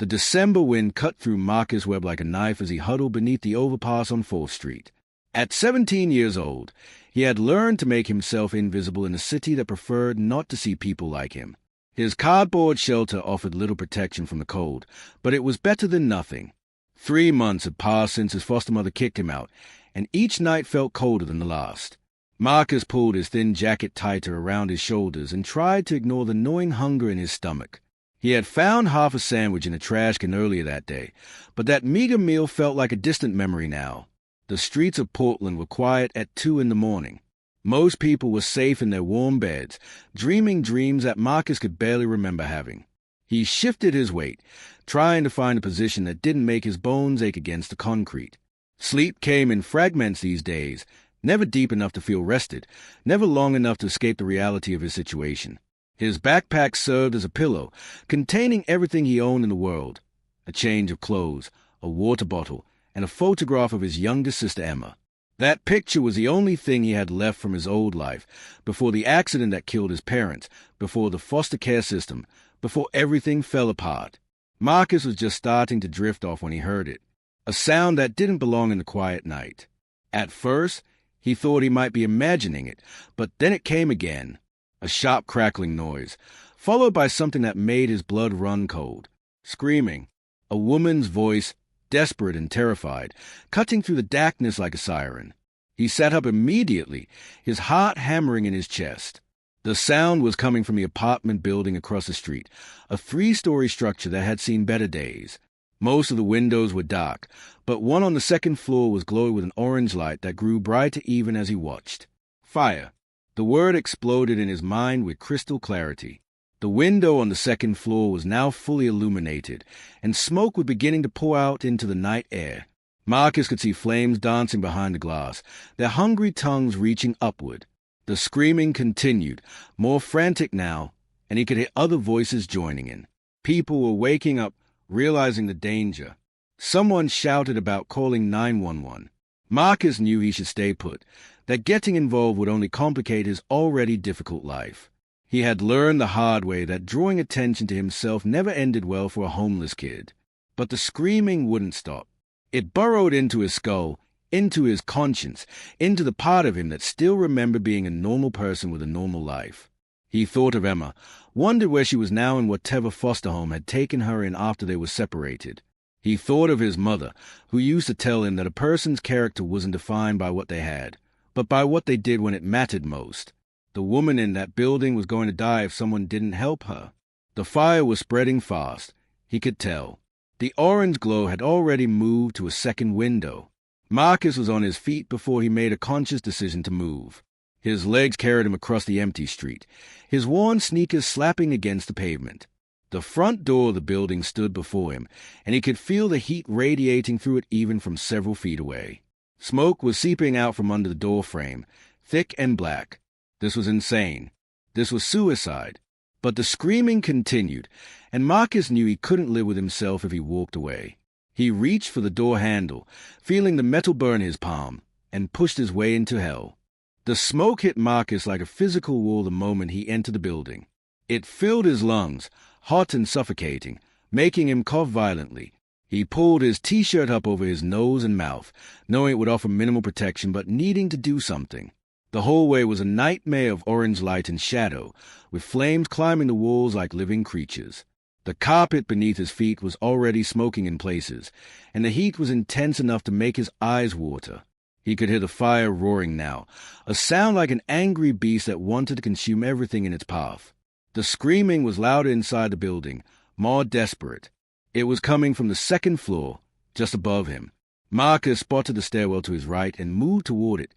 The December wind cut through Marcus Webb like a knife as he huddled beneath the overpass on 4th Street. At 17 years old, he had learned to make himself invisible in a city that preferred not to see people like him. His cardboard shelter offered little protection from the cold, but it was better than nothing. 3 months had passed since his foster mother kicked him out, and each night felt colder than the last. Marcus pulled his thin jacket tighter around his shoulders and tried to ignore the gnawing hunger in his stomach. He had found half a sandwich in a trash can earlier that day, but that meager meal felt like a distant memory now. The streets of Portland were quiet at 2 in the morning. Most people were safe in their warm beds, dreaming dreams that Marcus could barely remember having. He shifted his weight, trying to find a position that didn't make his bones ache against the concrete. Sleep came in fragments these days, never deep enough to feel rested, never long enough to escape the reality of his situation. His backpack served as a pillow, containing everything he owned in the world: a change of clothes, a water bottle, and a photograph of his younger sister Emma. That picture was the only thing he had left from his old life, before the accident that killed his parents, before the foster care system, before everything fell apart. Marcus was just starting to drift off when he heard it, a sound that didn't belong in the quiet night. At first, he thought he might be imagining it, but then it came again, a sharp crackling noise, followed by something that made his blood run cold. Screaming, a woman's voice, desperate and terrified, cutting through the darkness like a siren. He sat up immediately, his heart hammering in his chest. The sound was coming from the apartment building across the street, a 3-story structure that had seen better days. Most of the windows were dark, but one on the 2nd floor was glowing with an orange light that grew brighter even as he watched. Fire. The word exploded in his mind with crystal clarity. The window on the 2nd floor was now fully illuminated, and smoke was beginning to pour out into the night air. Marcus could see flames dancing behind the glass, their hungry tongues reaching upward. The screaming continued, more frantic now, and he could hear other voices joining in. People were waking up, realizing the danger. Someone shouted about calling 911. Marcus knew he should stay put, that getting involved would only complicate his already difficult life. He had learned the hard way that drawing attention to himself never ended well for a homeless kid. But the screaming wouldn't stop. It burrowed into his skull, into his conscience, into the part of him that still remembered being a normal person with a normal life. He thought of Emma, wondered where she was now in whatever foster home had taken her in after they were separated. He thought of his mother, who used to tell him that a person's character wasn't defined by what they had, but by what they did when it mattered most. The woman in that building was going to die if someone didn't help her. The fire was spreading fast, he could tell. The orange glow had already moved to a 2nd window. Marcus was on his feet before he made a conscious decision to move. His legs carried him across the empty street, his worn sneakers slapping against the pavement. The front door of the building stood before him, and he could feel the heat radiating through it even from several feet away. Smoke was seeping out from under the door frame, thick and black. This was insane. This was suicide. But the screaming continued, and Marcus knew he couldn't live with himself if he walked away. He reached for the door handle, feeling the metal burn his palm, and pushed his way into hell. The smoke hit Marcus like a physical wall the moment he entered the building. It filled his lungs, hot and suffocating, making him cough violently. He pulled his T-shirt up over his nose and mouth, knowing it would offer minimal protection but needing to do something. The hallway was a nightmare of orange light and shadow, with flames climbing the walls like living creatures. The carpet beneath his feet was already smoking in places, and the heat was intense enough to make his eyes water. He could hear the fire roaring now, a sound like an angry beast that wanted to consume everything in its path. The screaming was louder inside the building, more desperate. It was coming from the 2nd floor, just above him. Marcus spotted the stairwell to his right and moved toward it,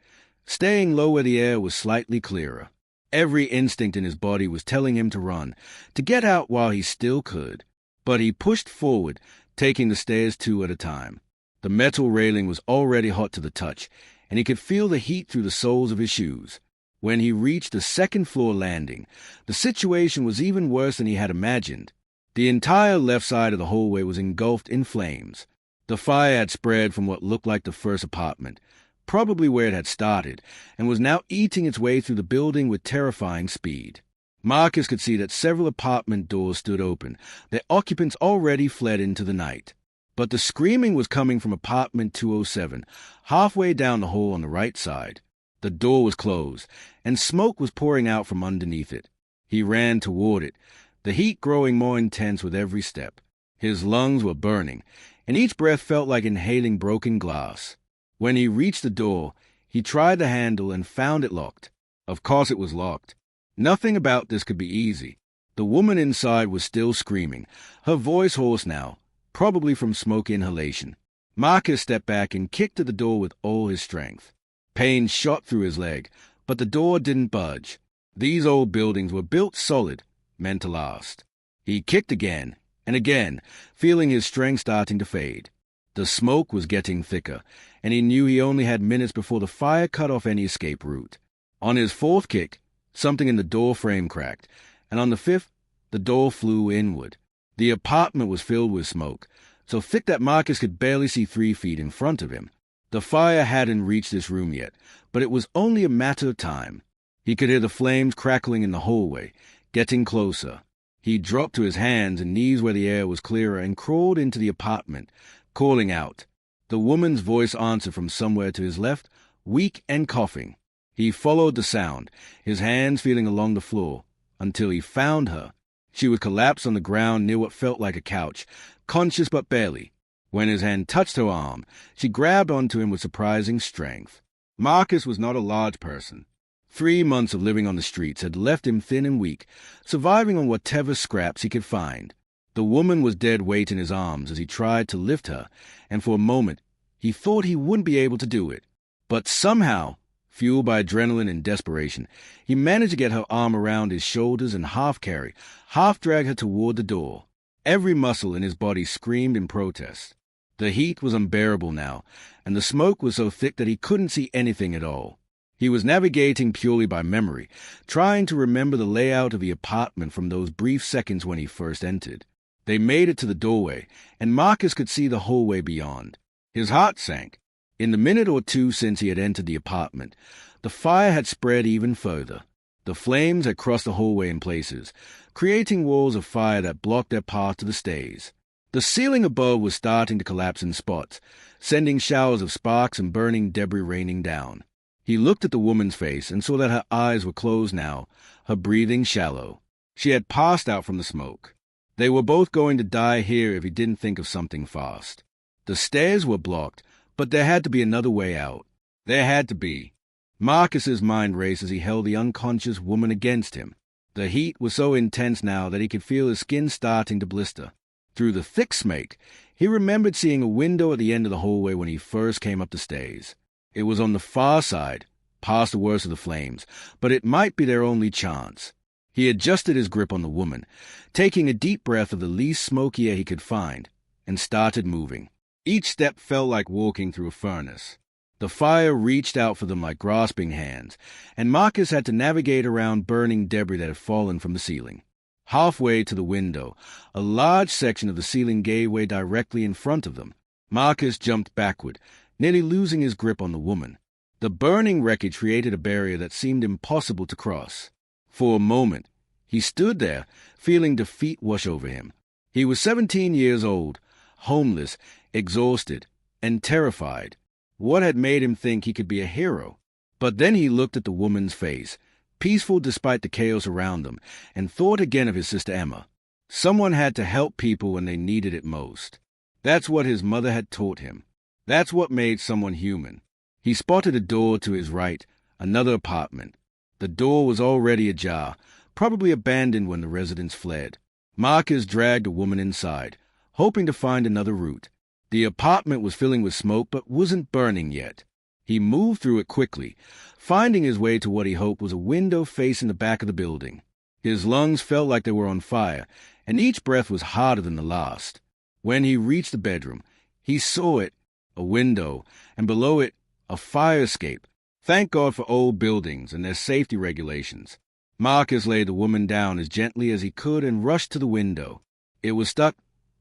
staying low where the air was slightly clearer. Every instinct in his body was telling him to run, to get out while he still could. But he pushed forward, taking the stairs 2 at a time. The metal railing was already hot to the touch, and he could feel the heat through the soles of his shoes. When he reached the 2nd floor landing, the situation was even worse than he had imagined. The entire left side of the hallway was engulfed in flames. The fire had spread from what looked like the first apartment, probably where it had started, and was now eating its way through the building with terrifying speed. Marcus could see that several apartment doors stood open, their occupants already fled into the night. But the screaming was coming from apartment 207, halfway down the hall on the right side. The door was closed, and smoke was pouring out from underneath it. He ran toward it, the heat growing more intense with every step. His lungs were burning, and each breath felt like inhaling broken glass. When he reached the door, he tried the handle and found it locked. Of course it was locked. Nothing about this could be easy. The woman inside was still screaming, her voice hoarse now, probably from smoke inhalation. Marcus stepped back and kicked at the door with all his strength. Pain shot through his leg, but the door didn't budge. These old buildings were built solid, meant to last. He kicked again and again, feeling his strength starting to fade. The smoke was getting thicker, and he knew he only had minutes before the fire cut off any escape route. On his fourth kick, something in the door frame cracked, and on the fifth, the door flew inward. The apartment was filled with smoke, so thick that Marcus could barely see 3 feet in front of him. The fire hadn't reached this room yet, but it was only a matter of time. He could hear the flames crackling in the hallway, getting closer. He dropped to his hands and knees where the air was clearer and crawled into the apartment, calling out. The woman's voice answered from somewhere to his left, weak and coughing. He followed the sound, his hands feeling along the floor, until he found her. She was collapsed on the ground near what felt like a couch, conscious but barely. When his hand touched her arm, she grabbed onto him with surprising strength. Marcus was not a large person. 3 months of living on the streets had left him thin and weak, surviving on whatever scraps he could find. The woman was dead weight in his arms as he tried to lift her, and for a moment he thought he wouldn't be able to do it. But somehow, fueled by adrenaline and desperation, he managed to get her arm around his shoulders and half-carry, half-drag her toward the door. Every muscle in his body screamed in protest. The heat was unbearable now, and the smoke was so thick that he couldn't see anything at all. He was navigating purely by memory, trying to remember the layout of the apartment from those brief seconds when he first entered. They made it to the doorway, and Marcus could see the hallway beyond. His heart sank. In the minute or two since he had entered the apartment, the fire had spread even further. The flames had crossed the hallway in places, creating walls of fire that blocked their path to the stairs. The ceiling above was starting to collapse in spots, sending showers of sparks and burning debris raining down. He looked at the woman's face and saw that her eyes were closed now, her breathing shallow. She had passed out from the smoke. They were both going to die here if he didn't think of something fast. The stairs were blocked, but there had to be another way out. There had to be. Marcus's mind raced as he held the unconscious woman against him. The heat was so intense now that he could feel his skin starting to blister. Through the thick smoke, he remembered seeing a window at the end of the hallway when he first came up the stairs. It was on the far side, past the worst of the flames, but it might be their only chance. He adjusted his grip on the woman, taking a deep breath of the least smoky air he could find, and started moving. Each step felt like walking through a furnace. The fire reached out for them like grasping hands, and Marcus had to navigate around burning debris that had fallen from the ceiling. Halfway to the window, a large section of the ceiling gave way directly in front of them. Marcus jumped backward, nearly losing his grip on the woman. The burning wreckage created a barrier that seemed impossible to cross. For a moment, he stood there, feeling defeat wash over him. He was 17 years old, homeless, exhausted, and terrified. What had made him think he could be a hero? But then he looked at the woman's face, peaceful despite the chaos around them, and thought again of his sister Emma. Someone had to help people when they needed it most. That's what his mother had taught him. That's what made someone human. He spotted a door to his right, another apartment. The door was already ajar, probably abandoned when the residents fled. Marcus dragged a woman inside, hoping to find another route. The apartment was filling with smoke but wasn't burning yet. He moved through it quickly, finding his way to what he hoped was a window facing the back of the building. His lungs felt like they were on fire, and each breath was harder than the last. When he reached the bedroom, he saw it, a window, and below it, a fire escape. Thank God for old buildings and their safety regulations. Marcus laid the woman down as gently as he could and rushed to the window. It was stuck,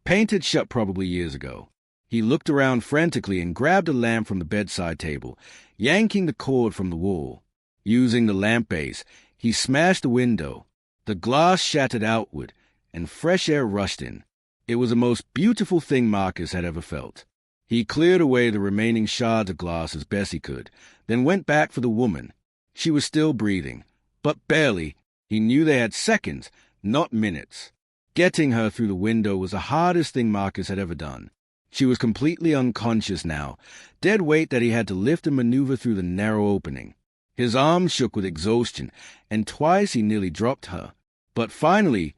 painted shut probably years ago. He looked around frantically and grabbed a lamp from the bedside table, yanking the cord from the wall. Using the lamp base, he smashed the window. The glass shattered outward, and fresh air rushed in. It was the most beautiful thing Marcus had ever felt. He cleared away the remaining shards of glass as best he could, then went back for the woman. She was still breathing, but barely. He knew they had seconds, not minutes. Getting her through the window was the hardest thing Marcus had ever done. She was completely unconscious now, dead weight that he had to lift and maneuver through the narrow opening. His arms shook with exhaustion, and twice he nearly dropped her. But finally,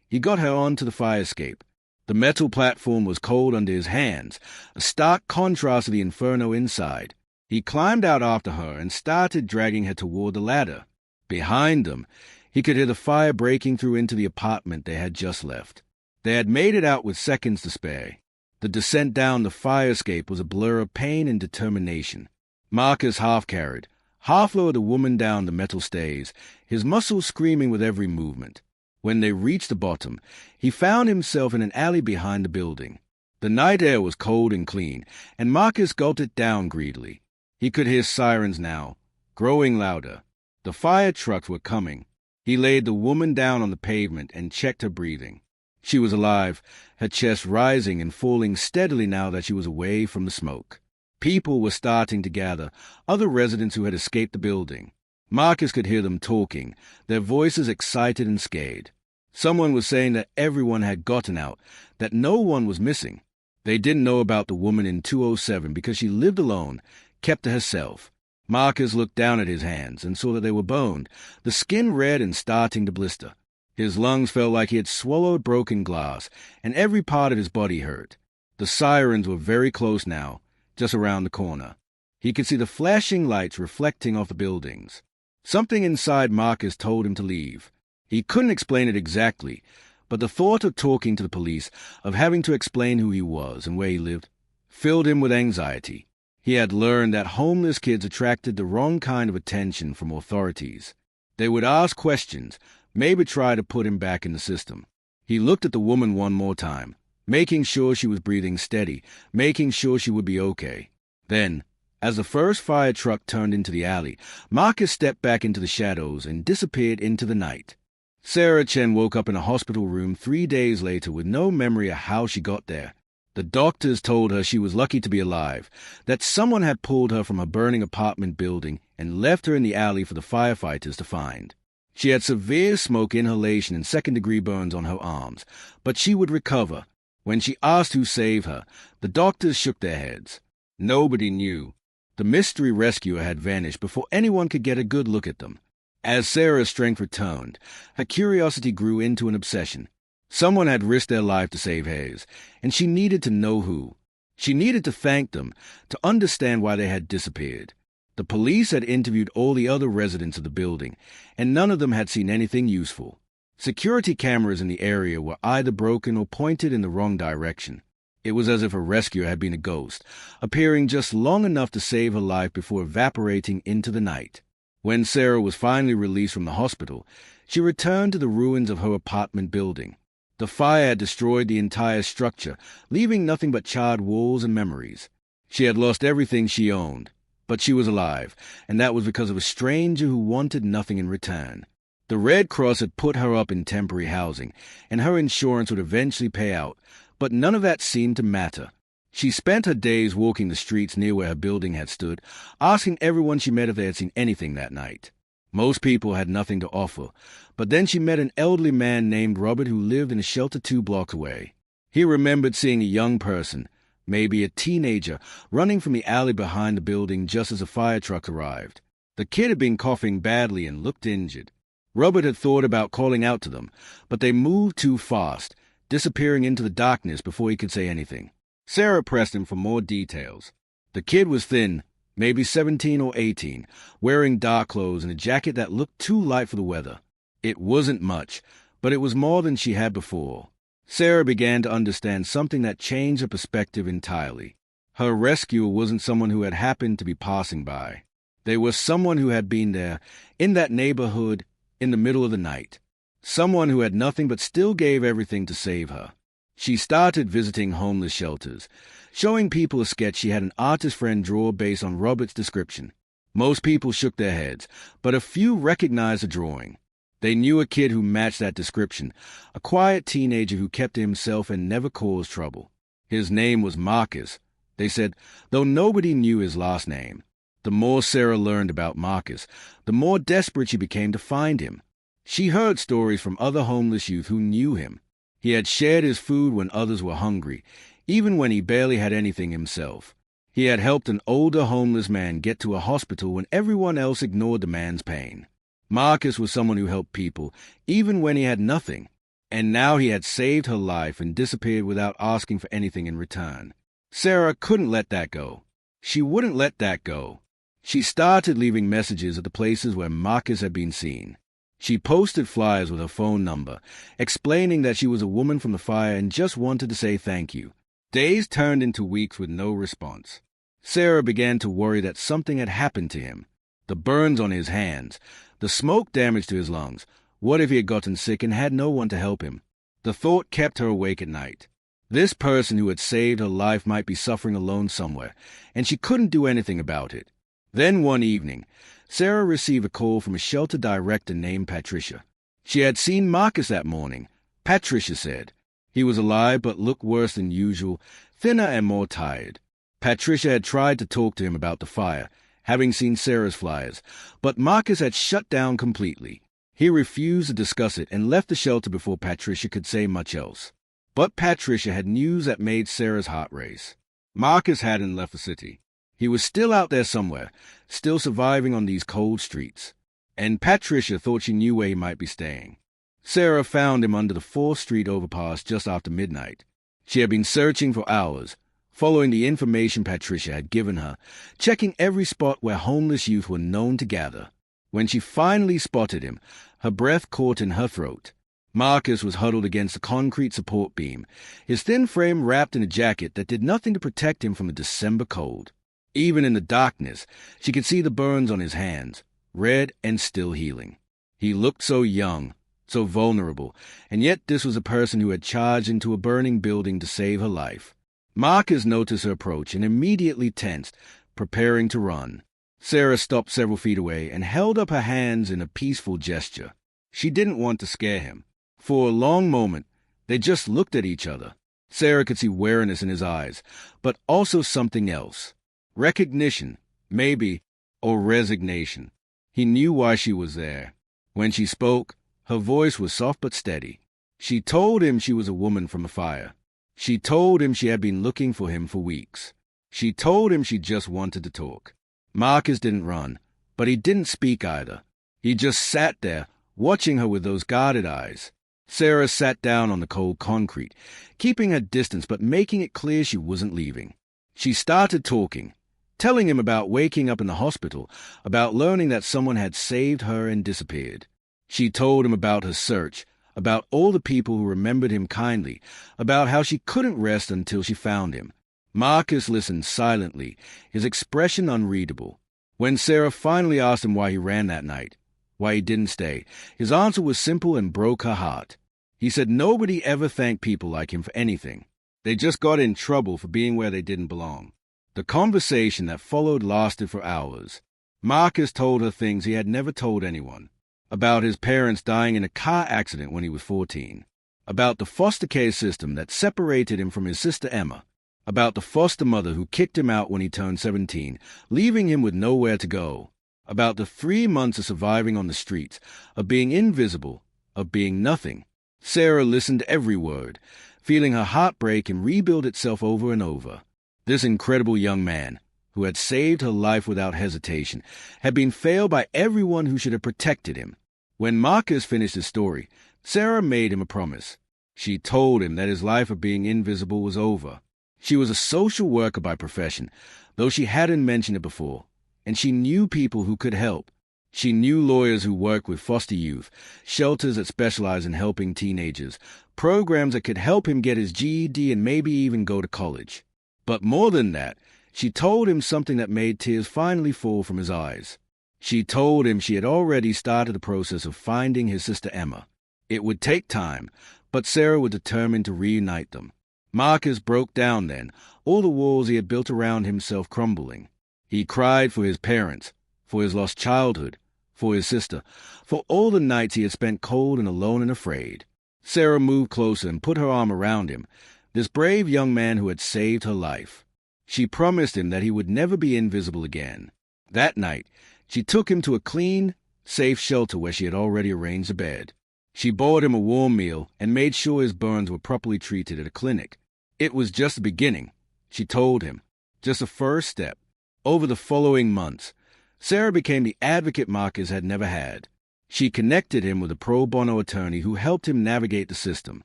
he got her onto the fire escape. The metal platform was cold under his hands, a stark contrast to the inferno inside. He climbed out after her and started dragging her toward the ladder. Behind them, he could hear the fire breaking through into the apartment they had just left. They had made it out with seconds to spare. The descent down the fire escape was a blur of pain and determination. Marcus half-carried, half lowered the woman down the metal stays, his muscles screaming with every movement. When they reached the bottom, he found himself in an alley behind the building. The night air was cold and clean, and Marcus gulped it down greedily. He could hear sirens now, growing louder. The fire trucks were coming. He laid the woman down on the pavement and checked her breathing. She was alive, her chest rising and falling steadily now that she was away from the smoke. People were starting to gather, other residents who had escaped the building. Marcus could hear them talking, their voices excited and scared. Someone was saying that everyone had gotten out, that no one was missing. They didn't know about the woman in 207 because she lived alone, kept to herself. Marcus looked down at his hands and saw that they were boned, the skin red and starting to blister. His lungs felt like he had swallowed broken glass, and every part of his body hurt. The sirens were very close now, just around the corner. He could see the flashing lights reflecting off the buildings. Something inside Marcus told him to leave. He couldn't explain it exactly, but the thought of talking to the police, of having to explain who he was and where he lived, filled him with anxiety. He had learned that homeless kids attracted the wrong kind of attention from authorities. They would ask questions, maybe try to put him back in the system. He looked at the woman one more time, making sure she was breathing steady, making sure she would be okay. Then, as the first fire truck turned into the alley, Marcus stepped back into the shadows and disappeared into the night. Sarah Chen woke up in a hospital room 3 days later with no memory of how she got there. The doctors told her she was lucky to be alive, that someone had pulled her from a burning apartment building and left her in the alley for the firefighters to find. She had severe smoke inhalation and second-degree burns on her arms, but she would recover. When she asked who saved her, the doctors shook their heads. Nobody knew. The mystery rescuer had vanished before anyone could get a good look at them. As Sarah's strength returned, her curiosity grew into an obsession. Someone had risked their life to save Hayes, and she needed to know who. She needed to thank them, to understand why they had disappeared. The police had interviewed all the other residents of the building, and none of them had seen anything useful. Security cameras in the area were either broken or pointed in the wrong direction. It was as if a rescuer had been a ghost, appearing just long enough to save her life before evaporating into the night. When Sarah was finally released from the hospital, she returned to the ruins of her apartment building. The fire had destroyed the entire structure, leaving nothing but charred walls and memories. She had lost everything she owned, but she was alive, and that was because of a stranger who wanted nothing in return. The Red Cross had put her up in temporary housing, and her insurance would eventually pay out, but none of that seemed to matter. She spent her days walking the streets near where her building had stood, asking everyone she met if they had seen anything that night. Most people had nothing to offer, but then she met an elderly man named Robert who lived in a shelter 2 blocks away. He remembered seeing a young person, maybe a teenager, running from the alley behind the building just as a fire truck arrived. The kid had been coughing badly and looked injured. Robert had thought about calling out to them, but they moved too fast, disappearing into the darkness before he could say anything. Sarah pressed him for more details. The kid was thin, maybe 17 or 18, wearing dark clothes and a jacket that looked too light for the weather. It wasn't much, but it was more than she had before. Sarah began to understand something that changed her perspective entirely. Her rescuer wasn't someone who had happened to be passing by. They were someone who had been there, in that neighborhood, in the middle of the night. Someone who had nothing but still gave everything to save her. She started visiting homeless shelters, showing people a sketch she had an artist friend draw based on Robert's description. Most people shook their heads, but a few recognized the drawing. They knew a kid who matched that description, a quiet teenager who kept to himself and never caused trouble. His name was Marcus, they said, though nobody knew his last name. The more Sarah learned about Marcus, the more desperate she became to find him. She heard stories from other homeless youth who knew him. He had shared his food when others were hungry, even when he barely had anything himself. He had helped an older homeless man get to a hospital when everyone else ignored the man's pain. Marcus was someone who helped people, even when he had nothing. And now he had saved her life and disappeared without asking for anything in return. Sarah couldn't let that go. She wouldn't let that go. She started leaving messages at the places where Marcus had been seen. She posted flyers with her phone number, explaining that she was a woman from the fire and just wanted to say thank you. Days turned into weeks with no response. Sarah began to worry that something had happened to him. The burns on his hands, the smoke damage to his lungs. What if he had gotten sick and had no one to help him? The thought kept her awake at night. This person who had saved her life might be suffering alone somewhere, and she couldn't do anything about it. Then one evening, Sarah received a call from a shelter director named Patricia. She had seen Marcus that morning, Patricia said. He was alive but looked worse than usual, thinner and more tired. Patricia had tried to talk to him about the fire, having seen Sarah's flyers, but Marcus had shut down completely. He refused to discuss it and left the shelter before Patricia could say much else. But Patricia had news that made Sarah's heart race. Marcus hadn't left the city. He was still out there somewhere, still surviving on these cold streets. And Patricia thought she knew where he might be staying. Sarah found him under the 4th Street overpass just after midnight. She had been searching for hours, following the information Patricia had given her, checking every spot where homeless youth were known to gather. When she finally spotted him, her breath caught in her throat. Marcus was huddled against a concrete support beam, his thin frame wrapped in a jacket that did nothing to protect him from the December cold. Even in the darkness, she could see the burns on his hands, red and still healing. He looked so young, so vulnerable, and yet this was a person who had charged into a burning building to save her life. Marcus noticed her approach and immediately tensed, preparing to run. Sarah stopped several feet away and held up her hands in a peaceful gesture. She didn't want to scare him. For a long moment, they just looked at each other. Sarah could see wariness in his eyes, but also something else. Recognition, maybe, or resignation. He knew why she was there. When she spoke, her voice was soft but steady. She told him she was a woman from the fire. She told him she had been looking for him for weeks. She told him she just wanted to talk. Marcus didn't run, but he didn't speak either. He just sat there, watching her with those guarded eyes. Sarah sat down on the cold concrete, keeping her distance but making it clear she wasn't leaving. She started talking, telling him about waking up in the hospital, about learning that someone had saved her and disappeared. She told him about her search, about all the people who remembered him kindly, about how she couldn't rest until she found him. Marcus listened silently, his expression unreadable. When Sarah finally asked him why he ran that night, why he didn't stay, his answer was simple and broke her heart. He said nobody ever thanked people like him for anything. They just got in trouble for being where they didn't belong. The conversation that followed lasted for hours. Marcus told her things he had never told anyone. About his parents dying in a car accident when he was 14. About the foster care system that separated him from his sister Emma. About the foster mother who kicked him out when he turned 17, leaving him with nowhere to go. About the 3 months of surviving on the streets, of being invisible, of being nothing. Sarah listened to every word, feeling her heart break and rebuild itself over and over. This incredible young man, who had saved her life without hesitation, had been failed by everyone who should have protected him. When Marcus finished his story, Sarah made him a promise. She told him that his life of being invisible was over. She was a social worker by profession, though she hadn't mentioned it before, and she knew people who could help. She knew lawyers who work with foster youth, shelters that specialize in helping teenagers, programs that could help him get his GED and maybe even go to college. But more than that, she told him something that made tears finally fall from his eyes. She told him she had already started the process of finding his sister Emma. It would take time, but Sarah was determined to reunite them. Marcus broke down then, all the walls he had built around himself crumbling. He cried for his parents, for his lost childhood, for his sister, for all the nights he had spent cold and alone and afraid. Sarah moved closer and put her arm around him, this brave young man who had saved her life. She promised him that he would never be invisible again. That night, she took him to a clean, safe shelter where she had already arranged a bed. She bought him a warm meal and made sure his burns were properly treated at a clinic. It was just the beginning, she told him, just a first step. Over the following months, Sarah became the advocate Marcus had never had. She connected him with a pro bono attorney who helped him navigate the system.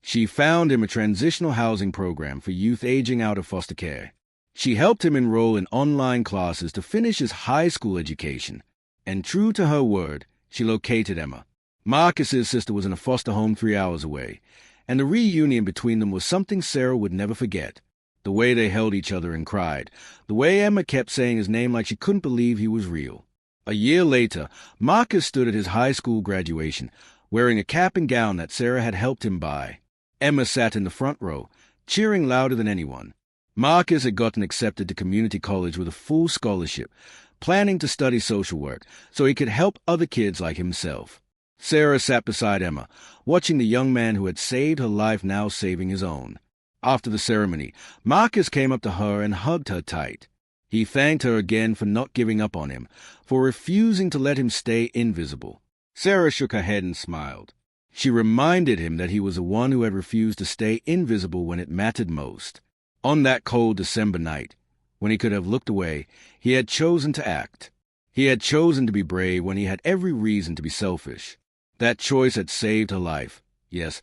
She found him a transitional housing program for youth aging out of foster care. She helped him enroll in online classes to finish his high school education. And true to her word, she located Emma. Marcus's sister was in a foster home 3 hours away, and the reunion between them was something Sarah would never forget. The way they held each other and cried, the way Emma kept saying his name like she couldn't believe he was real. A year later, Marcus stood at his high school graduation, wearing a cap and gown that Sarah had helped him buy. Emma sat in the front row, cheering louder than anyone. Marcus had gotten accepted to community college with a full scholarship, planning to study social work so he could help other kids like himself. Sarah sat beside Emma, watching the young man who had saved her life now saving his own. After the ceremony, Marcus came up to her and hugged her tight. He thanked her again for not giving up on him, for refusing to let him stay invisible. Sarah shook her head and smiled. She reminded him that he was the one who had refused to stay invisible when it mattered most. On that cold December night, when he could have looked away, he had chosen to act. He had chosen to be brave when he had every reason to be selfish. That choice had saved her life, yes,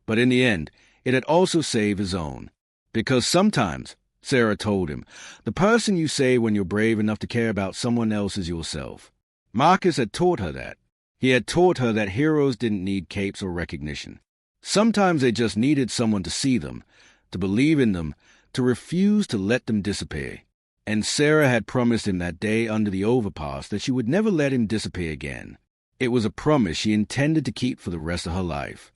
but in the end, it had also saved his own. Because sometimes, Sarah told him, the person you save when you're brave enough to care about someone else is yourself. Marcus had taught her that. He had taught her that heroes didn't need capes or recognition. Sometimes they just needed someone to see them, to believe in them, to refuse to let them disappear. And Sarah had promised him that day under the overpass that she would never let him disappear again. It was a promise she intended to keep for the rest of her life.